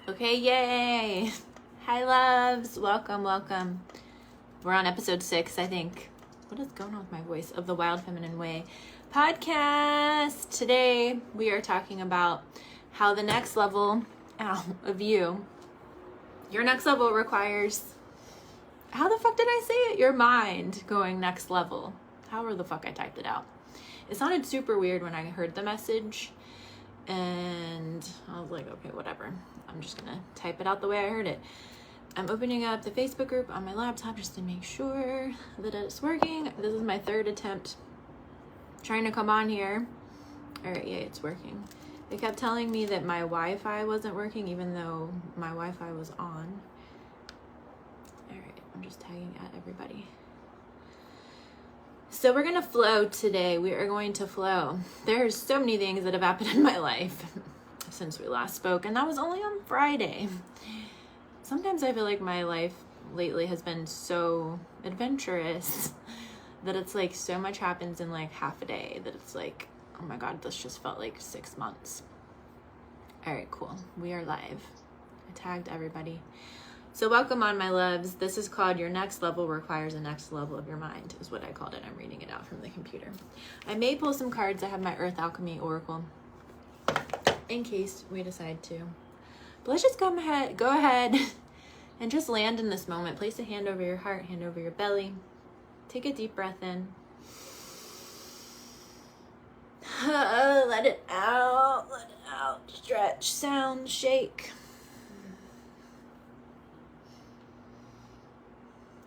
Okay, yay! Hi, loves. Welcome. We're on episode 6, I think. What is going on with my voice? Of the Wild Feminine Way podcast. Today, we are talking about how the next level of you, your next level requires, how the fuck did I say it? Your mind going next level. However the fuck I typed it out. It sounded super weird when I heard the message. And I was like, okay, whatever. I'm just gonna type it out the way I heard it. I'm opening up the Facebook group on my laptop just to make sure that it's working. This is my 3rd attempt trying to come on here. All right, yeah, it's working. They kept telling me that my Wi-Fi wasn't working, even though my Wi-Fi was on. All right, I'm just tagging at everybody. So we're gonna flow today. We are going to flow. There's so many things that have happened in my life since we last spoke, and that was only on Friday. Sometimes I feel like my life lately has been so adventurous that it's like so much happens in like half a day that it's like, oh my God, this just felt like 6 months. All right, cool. We are live. I tagged everybody. So welcome on, my loves. This is called Your Next Level Requires a Next Level of Your Mind, is what I called it. I'm reading it out from the computer. I may pull some cards. I have my Earth Alchemy Oracle in case we decide to. But let's just go ahead and just land in this moment. Place a hand over your heart, hand over your belly. Take a deep breath in. Let it out, let it out. Stretch, sound, shake.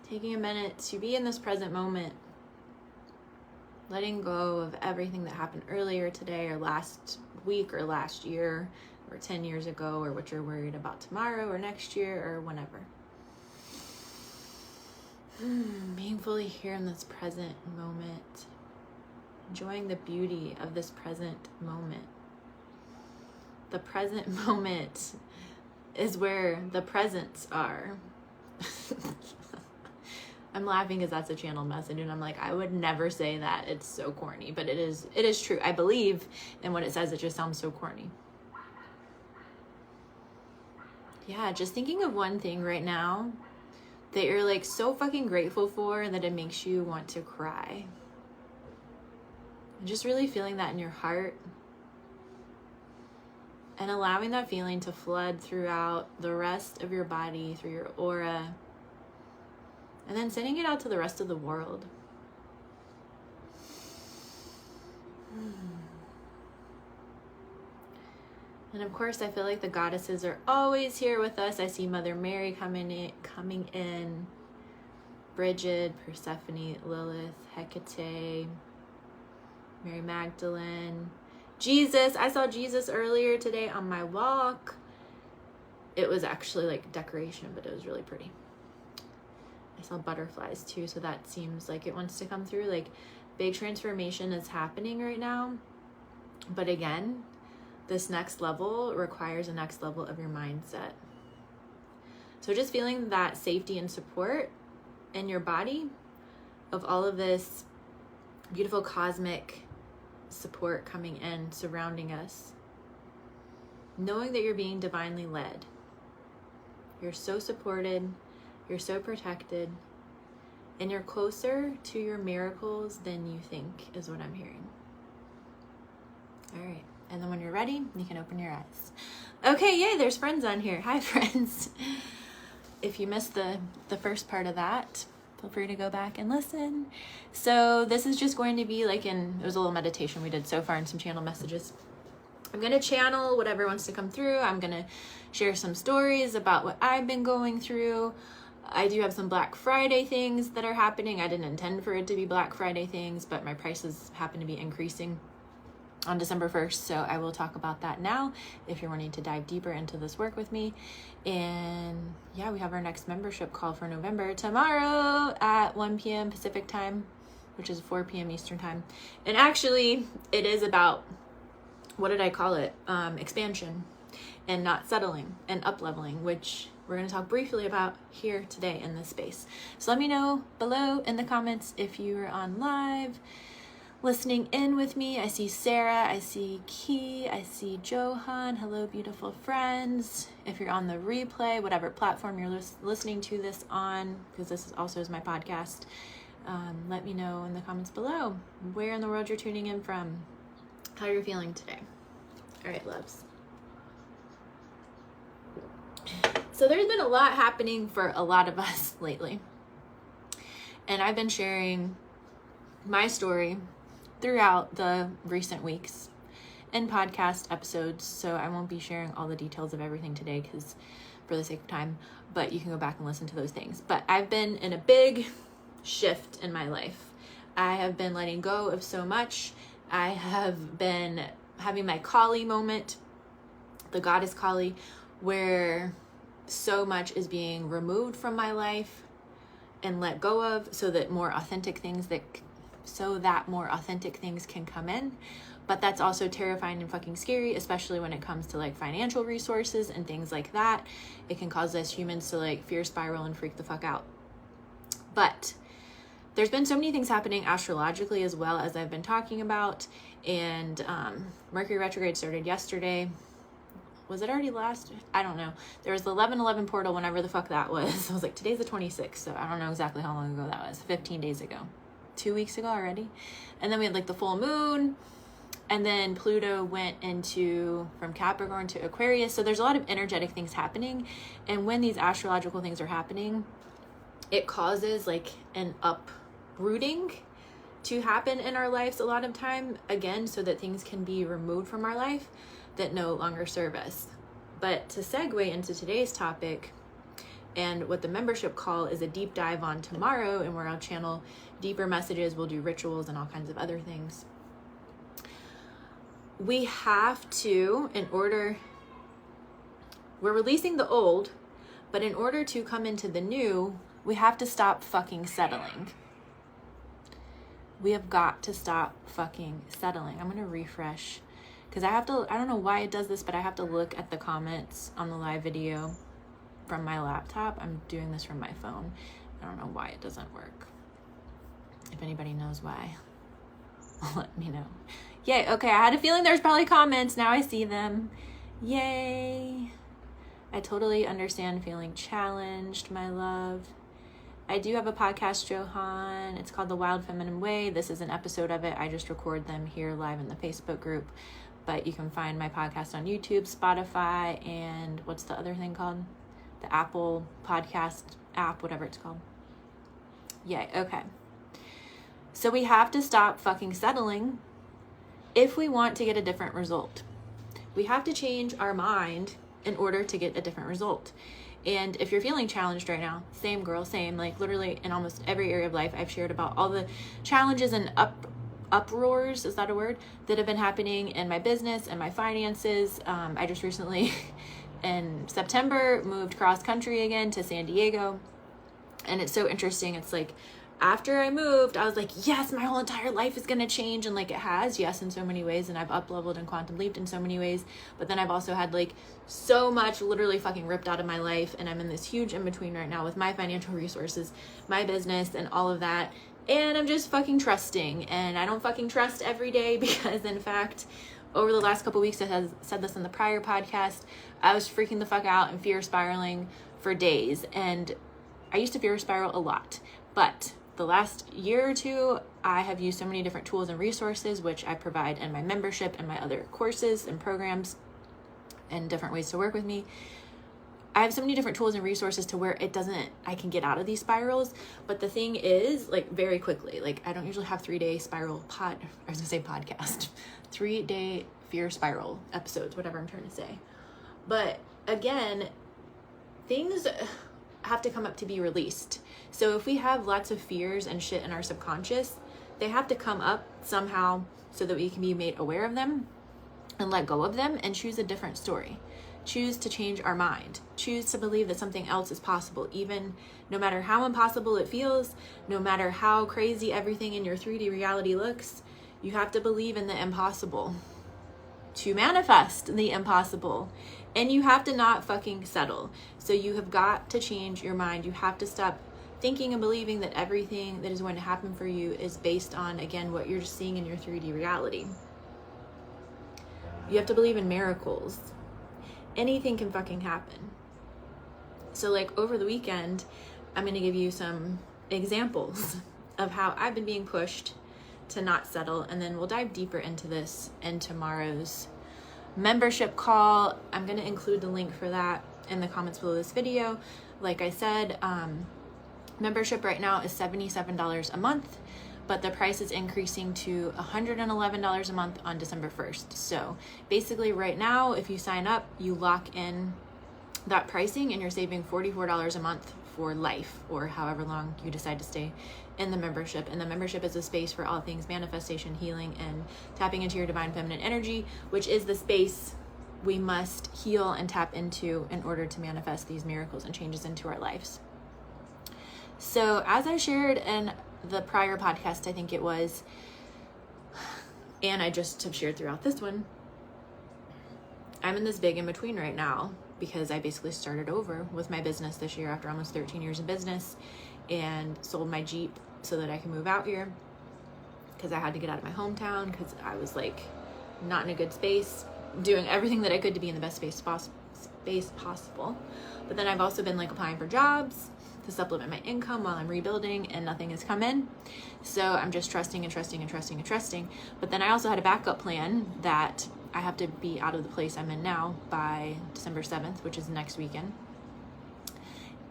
Taking a minute to be in this present moment, letting go of everything that happened earlier today or last week or last year or 10 years ago or what you're worried about tomorrow or next year or whenever. Being fully here in this present moment, enjoying the beauty of this present moment. The present moment is where the presents are. I'm laughing because that's a channeled message, and I'm like, I would never say that. It's so corny, but it is true. I believe in what it says. It just sounds so corny. Yeah, just thinking of one thing right now that you're like so fucking grateful for that it makes you want to cry. And just really feeling that in your heart and allowing that feeling to flood throughout the rest of your body, through your aura, and then sending it out to the rest of the world. And of course, I feel like the goddesses are always here with us. I see Mother Mary coming in. Bridget, Persephone, Lilith, Hecate, Mary Magdalene, Jesus. I saw Jesus earlier today on my walk. It was actually like decoration, but it was really pretty. I saw butterflies too, so that seems like it wants to come through. Like big transformation is happening right now. But again, this next level requires a next level of your mindset. So just feeling that safety and support in your body of all of this beautiful cosmic support coming in, surrounding us. Knowing that you're being divinely led. You're so supported. You're so protected, and you're closer to your miracles than you think, is what I'm hearing. All right, and then when you're ready, you can open your eyes. Okay, yay, there's friends on here. Hi, friends. If you missed the first part of that, feel free to go back and listen. So this is just going to be like it was a little meditation we did so far and some channel messages. I'm going to channel whatever wants to come through. I'm going to share some stories about what I've been going through. I do have some Black Friday things that are happening. I didn't intend for it to be Black Friday things, but my prices happen to be increasing on December 1st. So I will talk about that now if you're wanting to dive deeper into this work with me. And yeah, we have our next membership call for November tomorrow at 1 p.m. Pacific time, which is 4 p.m. Eastern time. And actually it is about, what did I call it? Expansion and not settling and up leveling, which we're going to talk briefly about here today in this space. So let me know below in the comments if you're on live. listening in with me. I see Sarah, I see Key, I see Johan. Hello, beautiful friends. If you're on the replay, whatever platform you're listening to this on, because this is also my podcast, let me know in the comments below where in the world you're tuning in from, how you're feeling today. All right, loves. So there's been a lot happening for a lot of us lately. And I've been sharing my story throughout the recent weeks in podcast episodes. So I won't be sharing all the details of everything today because for the sake of time, but you can go back and listen to those things. But I've been in a big shift in my life. I have been letting go of so much. I have been having my Kali moment, the goddess Kali, where so much is being removed from my life and let go of so that more authentic things can come in. But that's also terrifying and fucking scary, especially when it comes to like financial resources and things like that. It can cause us humans to like fear spiral and freak the fuck out. But there's been so many things happening astrologically as well, as I've been talking about. And Mercury retrograde started yesterday. Was it already last? I don't know. There was the 11/11 portal, whenever the fuck that was. I was like, today's the 26th, so I don't know exactly how long ago that was. 15 days ago. 2 weeks ago already. And then we had like the full moon. And then Pluto went from Capricorn to Aquarius. So there's a lot of energetic things happening. And when these astrological things are happening, it causes like an uprooting to happen in our lives a lot of time, again, so that things can be removed from our life that no longer serve us. But to segue into today's topic, and what the membership call is a deep dive on tomorrow, and where I'll channel deeper messages, we'll do rituals and all kinds of other things. We have to, we're releasing the old, but in order to come into the new, we have to stop fucking settling. We have got to stop fucking settling. I'm going to refresh because I don't know why it does this, but I have to look at the comments on the live video from my laptop. I'm doing this from my phone. I don't know why it doesn't work. If anybody knows why, let me know. Yay. Okay. I had a feeling there's probably comments. Now I see them. Yay. I totally understand feeling challenged, my love. I do have a podcast, Johan. It's called The Wild Feminine Way. This is an episode of it. I just record them here live in the Facebook group. But you can find my podcast on YouTube, Spotify, and what's the other thing called? The Apple Podcast app, whatever it's called. Yay, okay. So we have to stop fucking settling if we want to get a different result. We have to change our mind in order to get a different result. And if you're feeling challenged right now, same girl, same, like literally in almost every area of life, I've shared about all the challenges and uproars, is that a word, that have been happening in my business and my finances. I just recently in September moved cross country again to San Diego. And it's so interesting. It's like, after I moved, I was like, yes, my whole entire life is going to change. And like it has, yes, in so many ways. And I've up-leveled and quantum leaped in so many ways. But then I've also had like so much literally fucking ripped out of my life. And I'm in this huge in-between right now with my financial resources, my business, and all of that. And I'm just fucking trusting. And I don't fucking trust every day because, in fact, over the last couple weeks, I have said this in the prior podcast, I was freaking the fuck out and fear spiraling for days. And I used to fear spiral a lot. But the last year or two, I have used so many different tools and resources, which I provide in my membership and my other courses and programs and different ways to work with me. I have so many different tools and resources to where I can get out of these spirals. But the thing is, like, very quickly, like, I don't usually have 3-day spiral podcast, 3-day fear spiral episodes, whatever I'm trying to say. But again, things have to come up to be released. So if we have lots of fears and shit in our subconscious, they have to come up somehow so that we can be made aware of them and let go of them and choose a different story. Choose to change our mind. Choose to believe that something else is possible, even no matter how impossible it feels, no matter how crazy everything in your 3D reality looks. You have to believe in the impossible to manifest the impossible. And you have to not fucking settle. So you have got to change your mind. You have to stop thinking and believing that everything that is going to happen for you is based on, again, what you're just seeing in your 3D reality. You have to believe in miracles. Anything can fucking happen. So like over the weekend, I'm going to give you some examples of how I've been being pushed to not settle, and then we'll dive deeper into this in tomorrow's membership call. I'm going to include the link for that in the comments below this video. Like I said, membership right now is $77 a month, but the price is increasing to $111 a month on December 1st. So basically right now, if you sign up, you lock in that pricing and you're saving $44 a month for life, or however long you decide to stay in the membership. And the membership is a space for all things manifestation, healing, and tapping into your divine feminine energy, which is the space we must heal and tap into in order to manifest these miracles and changes into our lives. So as I shared in the prior podcast, I think it was, and I just have shared throughout this one, I'm in this big in between right now because I basically started over with my business this year after almost 13 years in business, and sold my Jeep so that I can move out here because I had to get out of my hometown because I was like not in a good space, doing everything that I could to be in the best space possible. But then I've also been like applying for jobs to supplement my income while I'm rebuilding, and nothing has come in. So I'm just trusting and trusting and trusting and trusting. But then I also had a backup plan that I have to be out of the place I'm in now by December 7th, which is next weekend.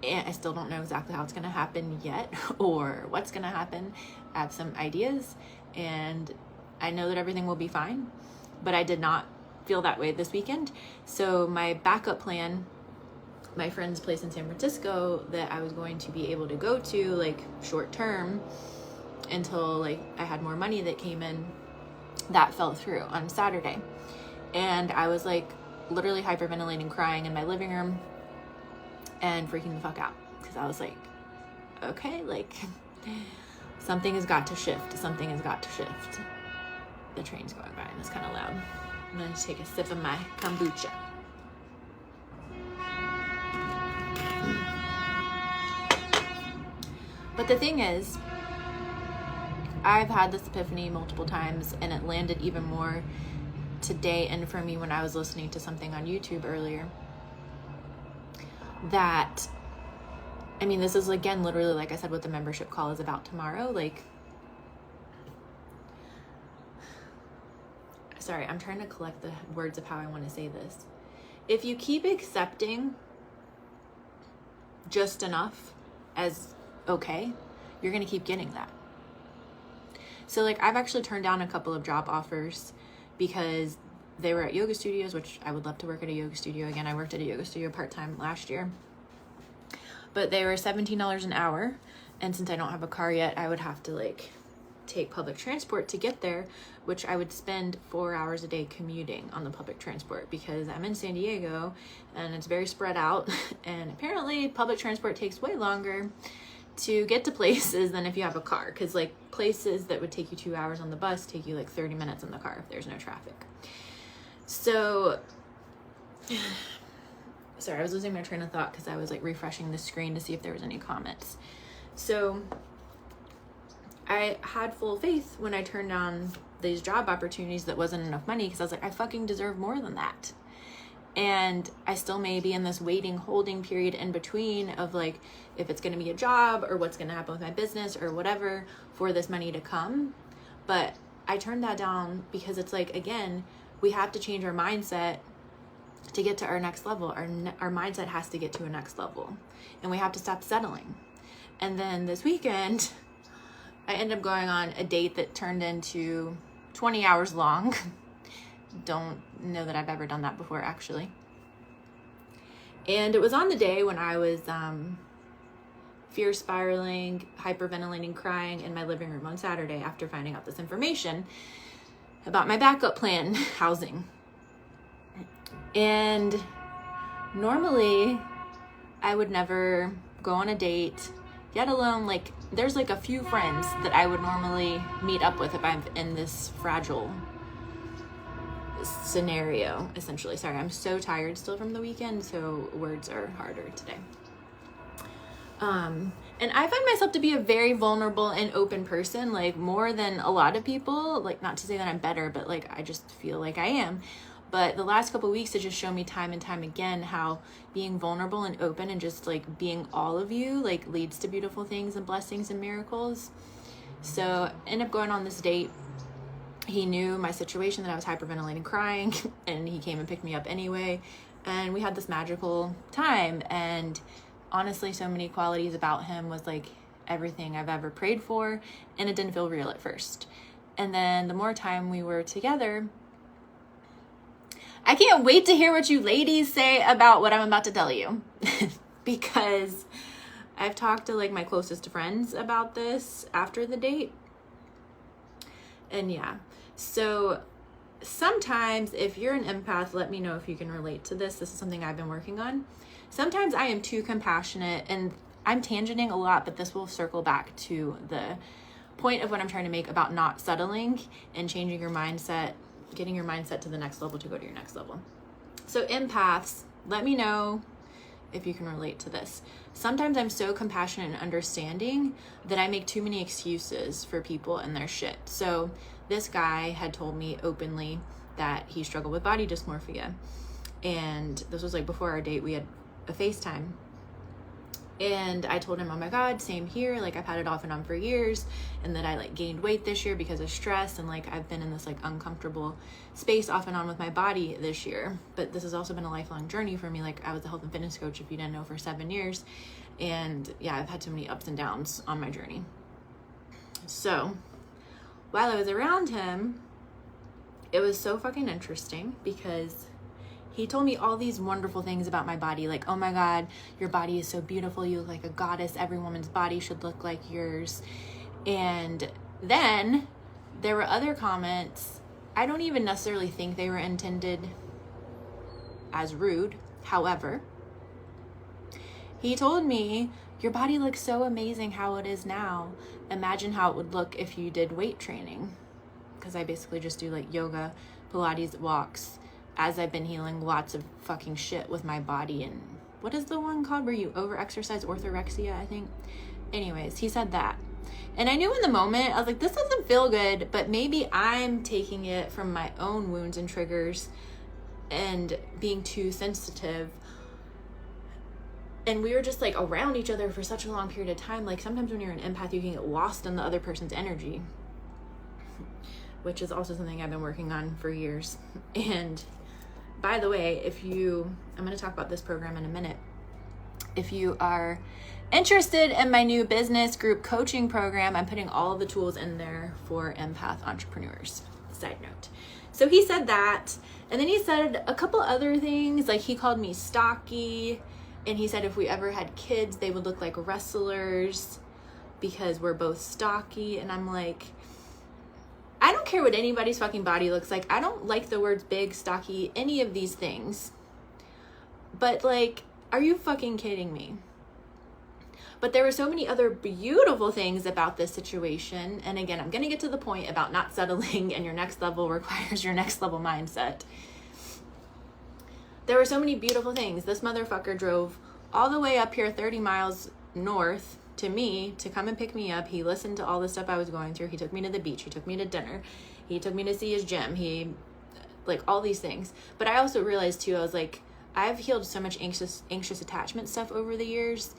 And I still don't know exactly how it's going to happen yet or what's going to happen. I have some ideas and I know that everything will be fine, but I did not feel that way this weekend. So my backup plan, my friend's place in San Francisco that I was going to be able to go to like short term until like I had more money that came in, that fell through on Saturday. And I was like literally hyperventilating, crying in my living room and freaking the fuck out because I was like, okay, like something has got to shift. Something has got to shift. The train's going by and it's kind of loud. I'm going to take a sip of my kombucha. But the thing is, I've had this epiphany multiple times, and it landed even more today and for me when I was listening to something on YouTube earlier. That, I mean, this is again, literally, like I said, what the membership call is about tomorrow. Like, sorry, I'm trying to collect the words of how I want to say this. If you keep accepting just enough as okay, you're going to keep getting that. So like I've actually turned down a couple of job offers because they were at yoga studios, which I would love to work at a yoga studio again. I worked at a yoga studio part-time last year, but they were $17 an hour. And since I don't have a car yet, I would have to like take public transport to get there, which I would spend 4 hours a day commuting on the public transport because I'm in San Diego and it's very spread out. And apparently public transport takes way longer to get to places than if you have a car, because like places that would take you 2 hours on the bus take you like 30 minutes in the car if there's no traffic. So sorry, I was losing my train of thought because I was like refreshing the screen to see if there was any comments. So I had full faith when I turned down these job opportunities that wasn't enough money because I was like, I fucking deserve more than that. And I still may be in this waiting, holding period in between of like, if it's going to be a job or what's going to happen with my business or whatever for this money to come. But I turned that down because it's like, again, we have to change our mindset to get to our next level. Our mindset has to get to a next level and we have to stop settling. And then this weekend, I ended up going on a date that turned into 20 hours long. Don't know that I've ever done that before, actually. And it was on the day when I was fear spiraling, hyperventilating, crying in my living room on Saturday after finding out this information about my backup plan housing. And normally I would never go on a date, yet alone, like there's like a few friends that I would normally meet up with if I'm in this fragile scenario, essentially. Sorry, I'm so tired still from the weekend, so words are harder today. And I find myself to be a very vulnerable and open person, like more than a lot of people. Like, not to say that I'm better, but like I just feel like I am. But the last couple of weeks have just shown me time and time again how being vulnerable and open and just like being all of you like leads to beautiful things and blessings and miracles. So I ended up going on this date. He knew my situation, that I was hyperventilating, crying, and he came and picked me up anyway. And we had this magical time. And honestly, so many qualities about him was like everything I've ever prayed for, and it didn't feel real at first. And then the more time we were together, I can't wait to hear what you ladies say about what I'm about to tell you because I've talked to like my closest friends about this after the date. And yeah, so sometimes if you're an empath, let me know if you can relate to this. This is something I've been working on. Sometimes I am too compassionate, and I'm tangenting a lot, but this will circle back to the point of what I'm trying to make about not settling and changing your mindset, getting your mindset to the next level to go to your next level. So empaths, let me know if you can relate to this. Sometimes I'm so compassionate and understanding that I make too many excuses for people and their shit. So this guy had told me openly that he struggled with body dysmorphia. And this was like before our date. We had a FaceTime. And I told him, oh my God, same here. Like I've had it off and on for years, and that I like gained weight this year because of stress. And like, I've been in this like uncomfortable space off and on with my body this year, but this has also been a lifelong journey for me. Like I was a health and fitness coach, if you didn't know, for 7 years. And yeah, I've had so many ups and downs on my journey. So while I was around him, it was so fucking interesting because he told me all these wonderful things about my body. Like, oh my God, your body is so beautiful. You look like a goddess. Every woman's body should look like yours. And then there were other comments. I don't even necessarily think they were intended as rude. However, he told me, your body looks so amazing how it is now. Imagine how it would look if you did weight training. Because I basically just do like yoga, Pilates, walks, as I've been healing lots of fucking shit with my body. And what is the one called where you over-exercise? Orthorexia, I think. Anyways, he said that. And I knew in the moment, I was like, this doesn't feel good, but maybe I'm taking it from my own wounds and triggers and being too sensitive. And we were just like around each other for such a long period of time. Like sometimes when you're an empath, you can get lost in the other person's energy, which is also something I've been working on for years. And by the way, I'm going to talk about this program in a minute. If you are interested in my new business group coaching program, I'm putting all of the tools in there for empath entrepreneurs. Side note. So he said that, and then he said a couple other things. Like he called me stocky, and he said if we ever had kids, they would look like wrestlers because we're both stocky. And I'm like, I don't care what anybody's fucking body looks like. I don't like the words big, stocky, any of these things. But like, are you fucking kidding me? But there were so many other beautiful things about this situation. And again, I'm going to get to the point about not settling, and your next level requires your next level mindset. There were so many beautiful things. This motherfucker drove all the way up here 30 miles north to me to come and pick me up. He listened to all the stuff I was going through. He took me to the beach. He took me to dinner. He took me to see his gym. He, like, all these things. But I also realized too, I was like, I've healed so much anxious attachment stuff over the years.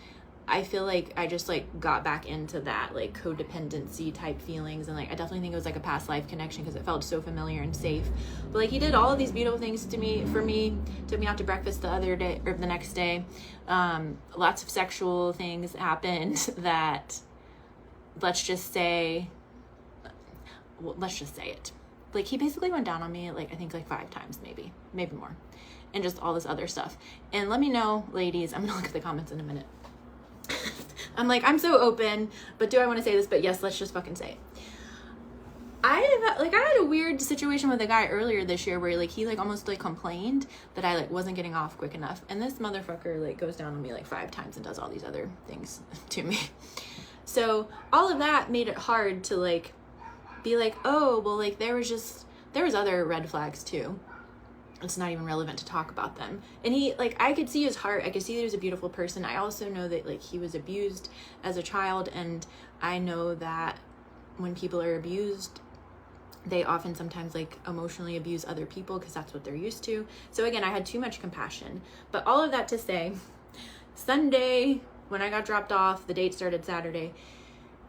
I feel like I just like got back into that like codependency type feelings, and like I definitely think it was like a past life connection because it felt so familiar and safe. But like he did all of these beautiful things to me, for me, took me out to breakfast the other day or the next day. Lots of sexual things happened that let's just say it. Like he basically went down on me like I think like 5 times, maybe more, and just all this other stuff. And let me know, ladies, I'm gonna look at the comments in a minute. I'm like, I'm so open, but do I want to say this? But yes, let's just fucking say it. I had a weird situation with a guy earlier this year where like he like almost like complained that I like wasn't getting off quick enough, and this motherfucker like goes down on me like 5 times and does all these other things to me. So all of that made it hard to like be like, oh well, like there was other red flags too. it's not even relevant to talk about them. And he, like, I could see his heart. I could see he was a beautiful person. I also know that, like, he was abused as a child. And I know that when people are abused, they often sometimes, like, emotionally abuse other people because that's what they're used to. So again, I had too much compassion. But all of that to say, Sunday, when I got dropped off, the date started Saturday,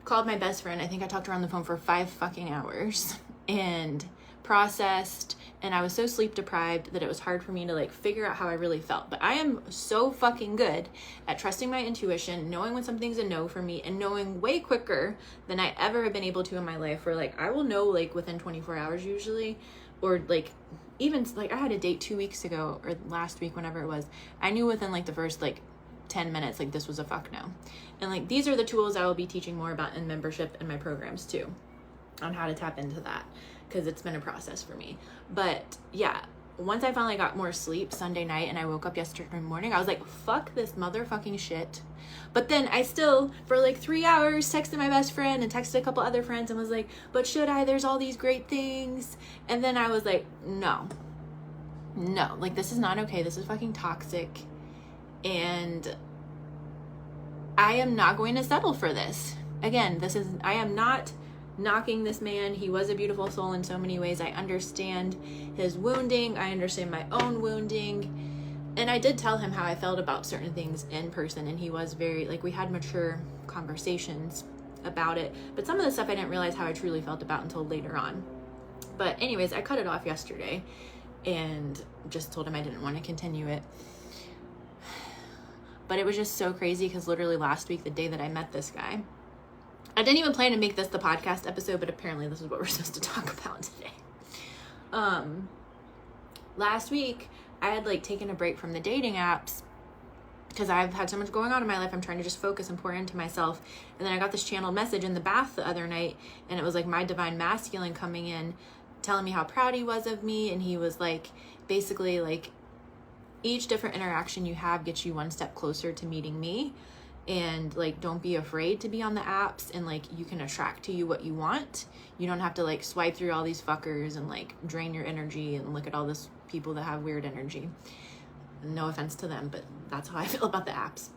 called my best friend. I think I talked to her on the phone for 5 fucking hours and processed, and I was so sleep deprived that it was hard for me to, like, figure out how I really felt. But I am so fucking good at trusting my intuition, knowing when something's a no for me, and knowing way quicker than I ever have been able to in my life, where, like, I will know, like, within 24 hours usually, or, like, even, like, I had a date 2 weeks ago, or last week, whenever it was. I knew within, like, the first, like, 10 minutes, like, this was a fuck no. And, like, these are the tools I will be teaching more about in membership and my programs too, on how to tap into that, because it's been a process for me. But yeah, once I finally got more sleep Sunday night and I woke up yesterday morning, I was like, fuck this motherfucking shit. But then I still, for like 3 hours, texted my best friend and texted a couple other friends and was like, but should I? There's all these great things. And then I was like, no, like, this is not okay. This is fucking toxic. And I am not going to settle for this. Again, I am not knocking this man. He was a beautiful soul in so many ways. I understand his wounding. I understand my own wounding. And I did tell him how I felt about certain things in person. And he was very, like, we had mature conversations about it. But some of the stuff I didn't realize how I truly felt about until later on. But anyways, I cut it off yesterday and just told him I didn't want to continue it. But it was just so crazy because literally last week, the day that I met this guy, I didn't even plan to make this the podcast episode, but apparently this is what we're supposed to talk about today. Last week, I had, like, taken a break from the dating apps because I've had so much going on in my life. I'm trying to just focus and pour into myself. And then I got this channeled message in the bath the other night, and it was like my divine masculine coming in, telling me how proud he was of me. And he was like, basically, like, each different interaction you have gets you one step closer to meeting me. And, like, don't be afraid to be on the apps, and, like, you can attract to you what you want. You don't have to, like, swipe through all these fuckers and, like, drain your energy and look at all this people that have weird energy. No offense to them, but that's how I feel about the apps.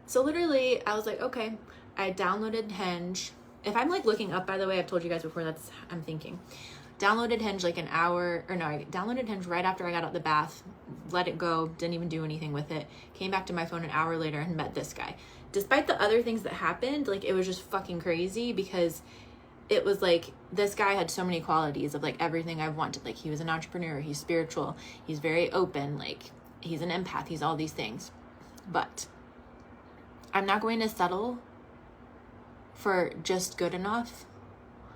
So literally I was like, okay, I downloaded Hinge. If I'm, like, looking up, by the way, I've told you guys before, that's, I'm thinking. Downloaded Hinge like I downloaded Hinge right after I got out the bath, let it go, didn't even do anything with it, came back to my phone an hour later and met this guy. Despite the other things that happened, like, it was just fucking crazy because it was like, this guy had so many qualities of, like, everything I've wanted. Like, he was an entrepreneur, he's spiritual, he's very open, like, he's an empath, he's all these things. But I'm not going to settle for just good enough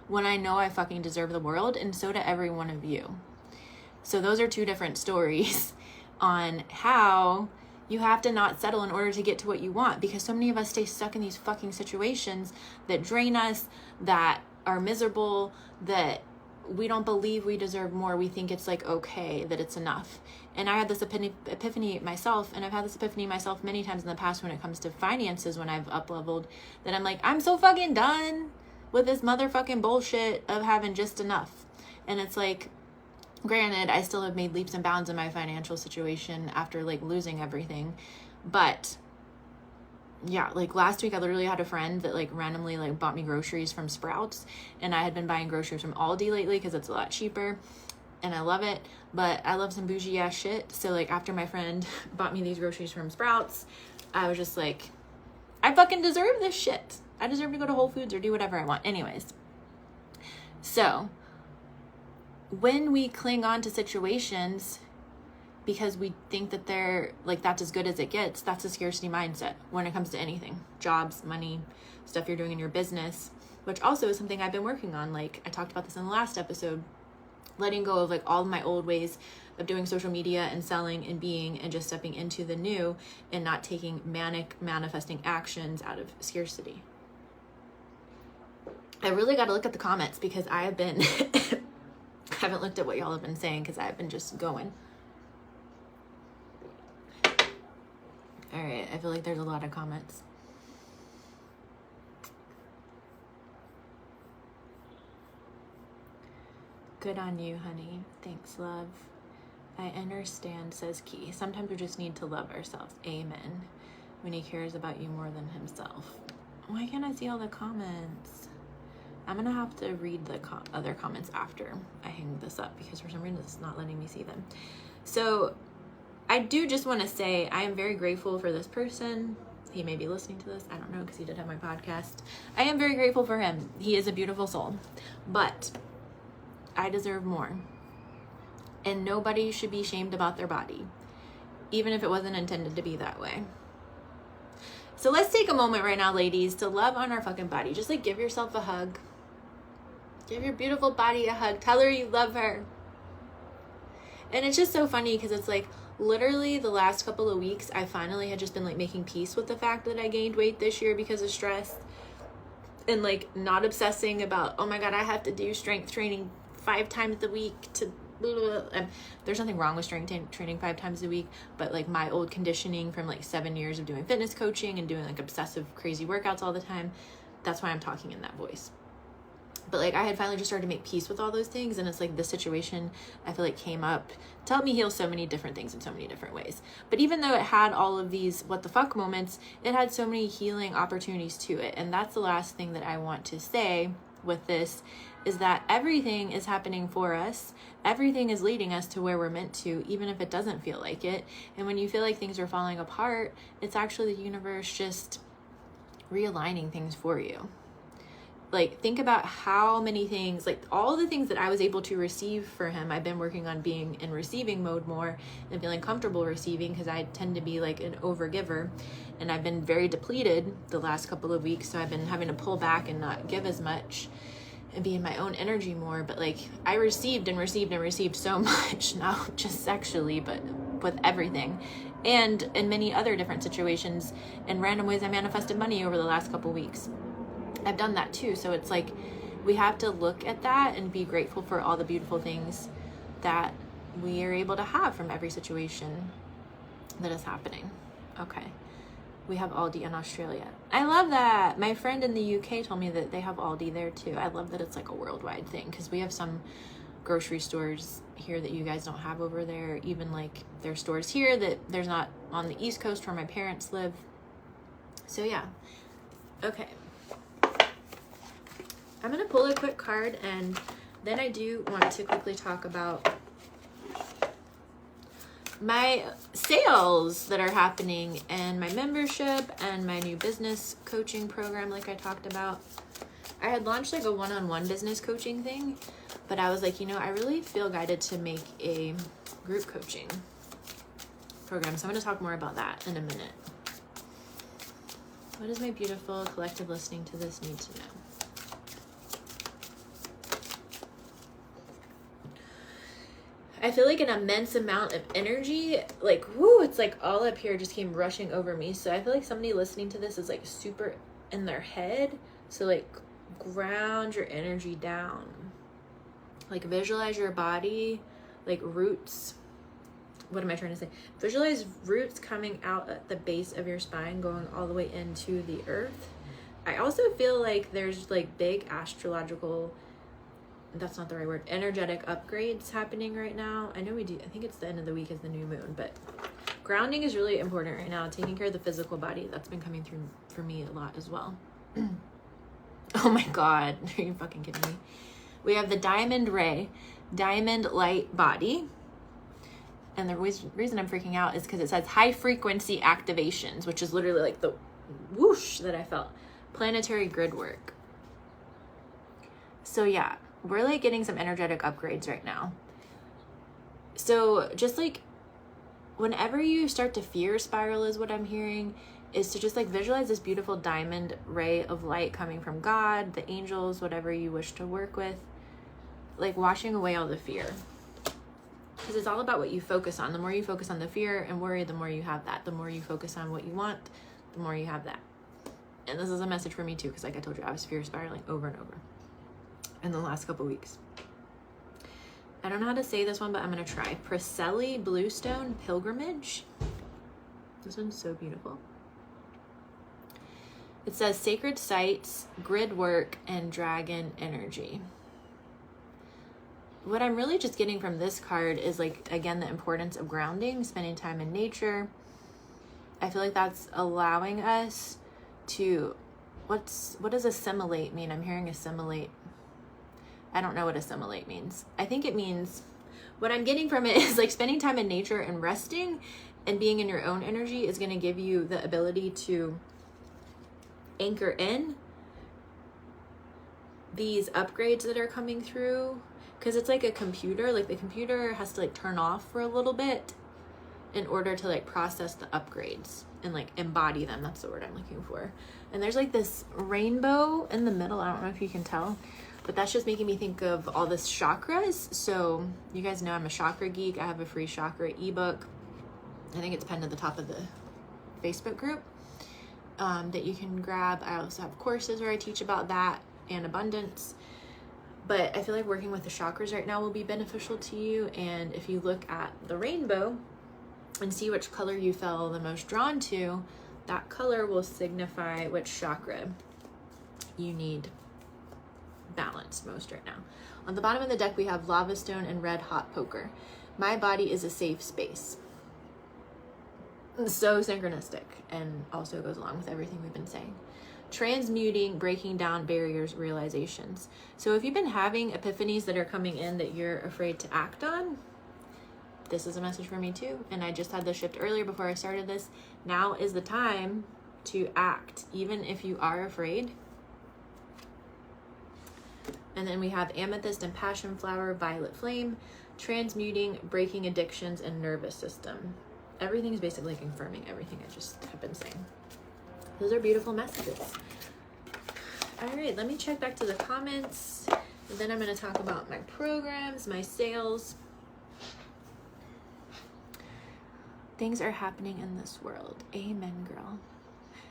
when I know I fucking deserve the world, and so do every one of you. So those are two different stories on how you have to not settle in order to get to what you want, because so many of us stay stuck in these fucking situations that drain us, that are miserable, that we don't believe we deserve more. We think it's, like, okay, that it's enough. And I had this epiphany myself, and I've had this epiphany myself many times in the past when it comes to finances, when I've up-leveled, that I'm like, I'm so fucking done with this motherfucking bullshit of having just enough. And it's like, granted, I still have made leaps and bounds in my financial situation after, like, losing everything. But yeah, like, last week I literally had a friend that, like, randomly, like, bought me groceries from Sprouts, and I had been buying groceries from Aldi lately because it's a lot cheaper and I love it. But I love some bougie ass shit. So, like, after my friend bought me these groceries from Sprouts, I was just like, I fucking deserve this shit. I deserve to go to Whole Foods or do whatever I want. Anyways, so when we cling on to situations because we think that they're, like, that's as good as it gets, that's a scarcity mindset when it comes to anything. Jobs, money, stuff you're doing in your business, which also is something I've been working on. Like, I talked about this in the last episode, letting go of, like, all of my old ways of doing social media and selling and being, and just stepping into the new and not taking manic manifesting actions out of scarcity. I really got to look at the comments because I have been, I haven't looked at what y'all have been saying because I've been just going. All right, I feel like there's a lot of comments. Good on you, honey. Thanks, love. I understand, says Key. Sometimes we just need to love ourselves. Amen. When he cares about you more than himself. Why can't I see all the comments? I'm going to have to read the other comments after I hang this up because for some reason it's not letting me see them. So I do just want to say I am very grateful for this person. He may be listening to this. I don't know because he did have my podcast. I am very grateful for him. He is a beautiful soul. But I deserve more. And nobody should be shamed about their body, even if it wasn't intended to be that way. So let's take a moment right now, ladies, to love on our fucking body. Just like give yourself a hug. Give your beautiful body a hug. Tell her you love her. And it's just so funny because it's like literally the last couple of weeks, I finally had just been like making peace with the fact that I gained weight this year because of stress. And like not obsessing about, oh my God, I have to do strength training 5 times a week to blah, blah, blah. There's nothing wrong with strength training 5 times a week, but like my old conditioning from like 7 years of doing fitness coaching and doing like obsessive crazy workouts all the time, that's why I'm talking in that voice. But like I had finally just started to make peace with all those things, and it's like this situation I feel like came up to help me heal so many different things in so many different ways. But even though it had all of these what the fuck moments, it had so many healing opportunities to it. And that's the last thing that I want to say with this, is that everything is happening for us. Everything is leading us to where we're meant to, even if it doesn't feel like it. And when you feel like things are falling apart, it's actually the universe just realigning things for you. Like, think about how many things, like all the things that I was able to receive for him, I've been working on being in receiving mode more and feeling comfortable receiving, because I tend to be like an over giver, and I've been very depleted the last couple of weeks. So I've been having to pull back and not give as much and be in my own energy more. But like I received and received and received so much, not just sexually, but with everything. And in many other different situations and random ways, I manifested money over the last couple weeks. I've done that too. So it's like we have to look at that and be grateful for all the beautiful things that we are able to have from every situation that is happening. Okay. We have Aldi in Australia. I love that. My friend in the UK told me that they have Aldi there too. I love that it's like a worldwide thing, because we have some grocery stores here that you guys don't have over there. Even like there's stores here that there's not on the East Coast where my parents live. So yeah. Okay. I'm going to pull a quick card, and then I do want to quickly talk about my sales that are happening and my membership and my new business coaching program like I talked about. I had launched like a one-on-one business coaching thing, but I was like, you know, I really feel guided to make a group coaching program. So I'm going to talk more about that in a minute. What does my beautiful collective listening to this need to know? I feel like an immense amount of energy, like, whoo, it's like all up here just came rushing over me. So I feel like somebody listening to this is like super in their head. So like ground your energy down. Like visualize your body, like roots. What am I trying to say? Visualize roots coming out at the base of your spine, going all the way into the earth. I also feel like there's like big astrological, that's not the right word, energetic upgrades happening right now. I know we do, I think it's the end of the week is the new moon, but grounding is really important right now. Taking care of the physical body, that's been coming through for me a lot as well. Oh my God, are you fucking kidding me? We have the diamond ray, diamond light body. And the reason I'm freaking out is because it says high frequency activations, which is literally like the whoosh that I felt. Planetary grid work. So yeah, we're like getting some energetic upgrades right now. So just like whenever you start to fear spiral is what I'm hearing, is to just like visualize this beautiful diamond ray of light coming from God, the angels, whatever you wish to work with, like washing away all the fear. Because it's all about what you focus on. The more you focus on the fear and worry, the more you have that. The more you focus on what you want, the more you have that. And this is a message for me too, because like I told you, I was fear spiraling over and over in the last couple weeks. I don't know how to say this one, but I'm going to try. Preseli Bluestone Pilgrimage. This one's so beautiful. It says sacred sites, grid work, and dragon energy. what I'm really just getting from this card is like, again, the importance of grounding, spending time in nature. I feel like that's allowing us to, what does assimilate mean? I'm hearing assimilate. I don't know what assimilate means. I think it means, what I'm getting from it is like spending time in nature and resting and being in your own energy is going to give you the ability to anchor in these upgrades that are coming through. Because it's like a computer, like the computer has to like turn off for a little bit in order to like process the upgrades and like embody them. That's the word I'm looking for. And there's like this rainbow in the middle. I don't know if you can tell, but that's just making me think of all this chakras. So you guys know I'm a chakra geek. I have a free chakra ebook. I think it's pinned to the top of the Facebook group that you can grab. I also have courses where I teach about that and abundance. But I feel like working with the chakras right now will be beneficial to you. And if you look at the rainbow and see which color you feel the most drawn to, that color will signify which chakra you need balanced most right now. On the bottom of the deck, we have lava stone and red hot poker. My body is a safe space. So synchronistic, and also goes along with everything we've been saying. Transmuting, breaking down barriers, realizations. So if you've been having epiphanies that are coming in that you're afraid to act on, this is a message for me too. And I just had this shift earlier before I started this. Now is the time to act, even if you are afraid. And then we have amethyst and passion flower, violet flame, transmuting, breaking addictions, and nervous system. Everything is basically confirming everything I just have been saying. Those are beautiful messages. All right, let me check back to the comments. And then I'm going to talk about my programs, my sales. Things are happening in this world. Amen, girl.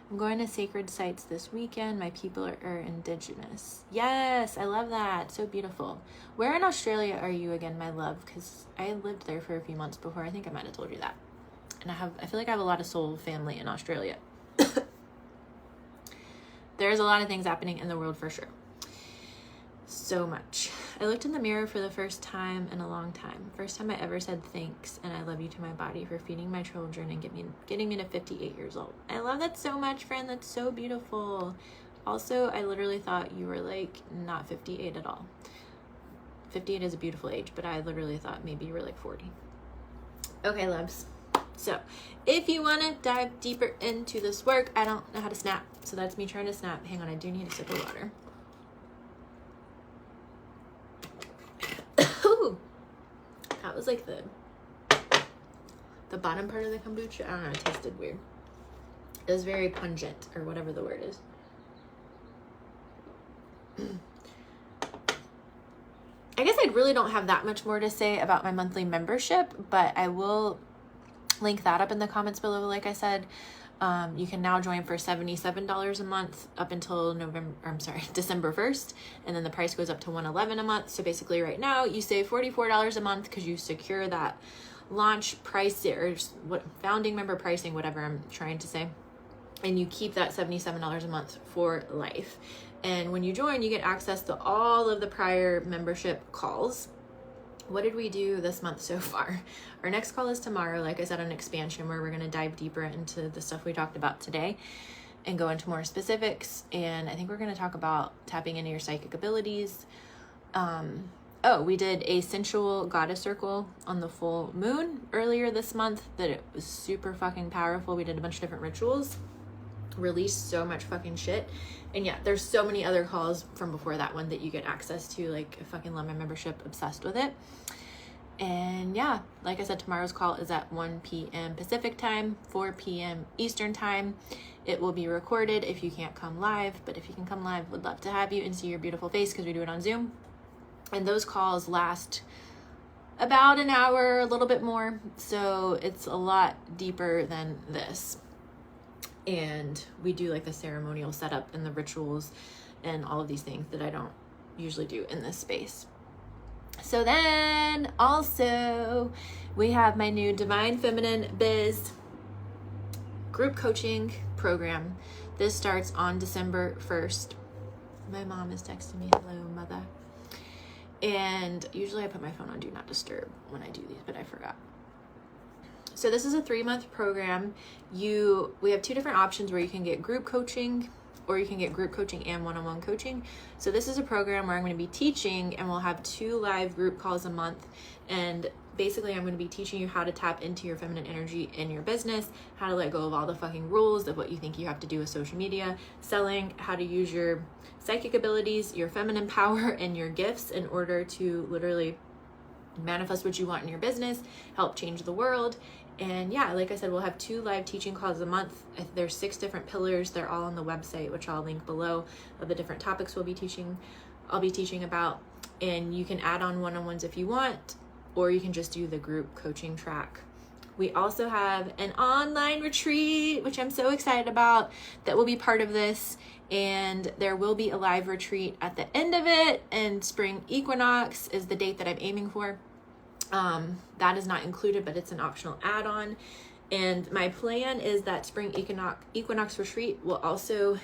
I'm going to sacred sites this weekend. My people are indigenous. Yes, I love that. So beautiful. Where in Australia are you again, my love? Because I lived there for a few months before. I think I might have told you that. And I feel like I have a lot of soul family in Australia. There's a lot of things happening in the world for sure. So much. I looked in the mirror for the first time in a long time. First time I ever said thanks and I love you to my body for feeding my children and getting me to 58 years old. I love that so much, friend. That's so beautiful. Also, I literally thought you were like not 58 at all. 58 is a beautiful age, but I literally thought maybe you were like 40. Okay, loves. So if you want to dive deeper into this work, I don't know how to snap. So that's me trying to snap. Hang on, I do need a sip of water. Ooh, that was like the bottom part of the kombucha. I don't know, it tasted weird. It was very pungent, or whatever the word is. I guess I really don't have that much more to say about my monthly membership, but I will link that up in the comments below. Like I said, you can now join for $77 a month up until December 1st. And then the price goes up to $111 a month. So basically right now you save $44 a month because you secure that launch price or what founding member pricing, whatever I'm trying to say. And you keep that $77 a month for life. And when you join, you get access to all of the prior membership calls. What did we do this month so far? Our next call is tomorrow, like I said, an expansion where we're going to dive deeper into the stuff we talked about today and go into more specifics. And I think we're going to talk about tapping into your psychic abilities. We did a sensual goddess circle on the full moon earlier this month that it was super fucking powerful. We did a bunch of different rituals, released so much fucking shit. And yeah, there's so many other calls from before that one that you get access to. Like, I fucking love my membership, obsessed with it. And yeah, like I said, tomorrow's call is at 1 p.m. Pacific time, 4 p.m. Eastern time. It will be recorded if you can't come live, but if you can come live, would love to have you and see your beautiful face because we do it on Zoom. And those calls last about an hour, a little bit more. So it's a lot deeper than this. And we do like the ceremonial setup and the rituals and all of these things that I don't usually do in this space. So then also we have my new Divine Feminine Biz group coaching program. This starts on December 1st. My mom is texting me, hello, mother. And usually I put my phone on Do Not Disturb when I do these, but I forgot. So this is a 3-month program. We have 2 different options where you can get group coaching, or you can get group coaching and one-on-one coaching. So this is a program where I'm going to be teaching, and we'll have 2 live group calls a month. And basically I'm going to be teaching you how to tap into your feminine energy in your business, how to let go of all the fucking rules of what you think you have to do with social media, selling, how to use your psychic abilities, your feminine power, and your gifts in order to literally manifest what you want in your business, help change the world. And yeah, like I said, we'll have 2 live teaching calls a month. There's 6 different pillars. They're all on the website, which I'll link below, of the different topics I'll be teaching about. And you can add on one-on-ones if you want, or you can just do the group coaching track. We also have an online retreat, which I'm so excited about, that will be part of this. And there will be a live retreat at the end of it, and spring equinox is the date that I'm aiming for. That is not included, but it's an optional add-on. And my plan is that spring equinox retreat will also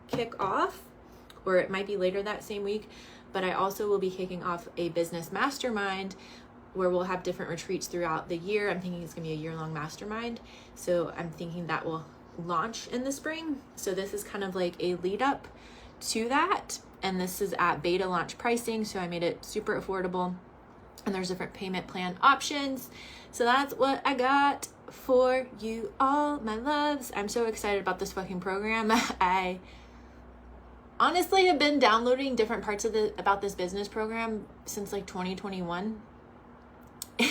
kick off, or it might be later that same week, but I also will be kicking off a business mastermind where we'll have different retreats throughout the year. I'm thinking it's gonna be a year-long mastermind. So I'm thinking that will launch in the spring. So this is kind of like a lead up to that. And this is at beta launch pricing. So I made it super affordable, and there's different payment plan options. So that's what I got for you all, my loves. I'm so excited about this fucking program. I honestly have been downloading different parts of about this business program since like 2021.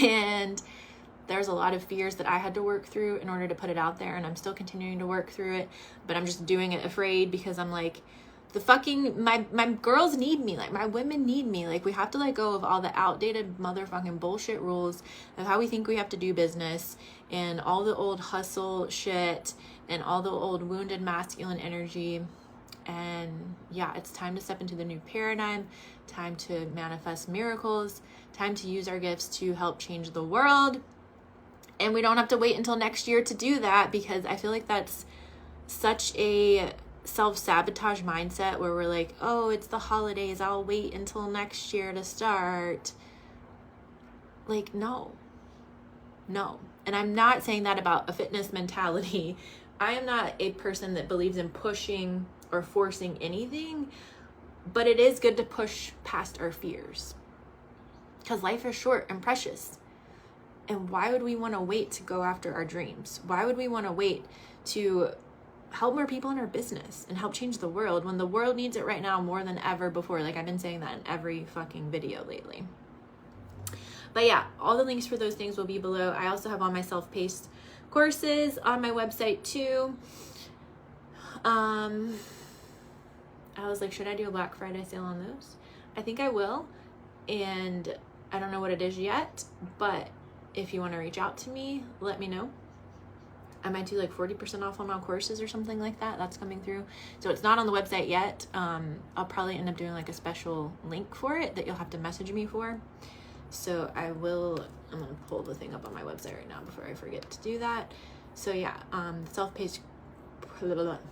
And there's a lot of fears that I had to work through in order to put it out there, and I'm still continuing to work through it, but I'm just doing it afraid because I'm like, my girls need me, like my women need me. Like we have to let go of all the outdated motherfucking bullshit rules of how we think we have to do business, and all the old hustle shit, and all the old wounded masculine energy. And yeah, it's time to step into the new paradigm, time to manifest miracles, time to use our gifts to help change the world. And we don't have to wait until next year to do that, because I feel like that's such a self-sabotage mindset where we're like, oh, it's the holidays, I'll wait until next year to start. Like, no. And I'm not saying that about a fitness mentality. I am not a person that believes in pushing or forcing anything, but it is good to push past our fears, because life is short and precious. And why would we want to wait to go after our dreams? Why would we want to wait to help more people in our business and help change the world when the world needs it right now more than ever before? Like, I've been saying that in every fucking video lately. But yeah, all the links for those things will be below. I also have all my self-paced courses on my website too. I was like, should I do a Black Friday sale on those? I think I will. And I don't know what it is yet, but if you want to reach out to me, let me know. I might do like 40% off on all courses or something like that. That's coming through. So it's not on the website yet. I'll probably end up doing like a special link for it that you'll have to message me for. So I'm going to pull the thing up on my website right now before I forget to do that. So yeah, the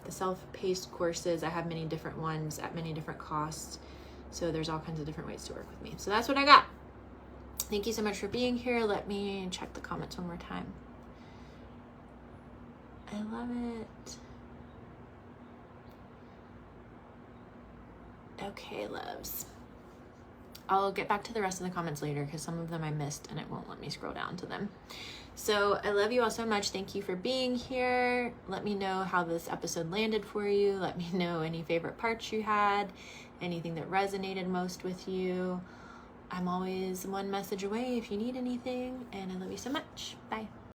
self-paced courses, I have many different ones at many different costs. So there's all kinds of different ways to work with me. So that's what I got. Thank you so much for being here. Let me check the comments one more time. I love it. Okay, loves. I'll get back to the rest of the comments later because some of them I missed and it won't let me scroll down to them. So I love you all so much. Thank you for being here. Let me know how this episode landed for you. Let me know any favorite parts you had, anything that resonated most with you. I'm always one message away if you need anything, and I love you so much. Bye.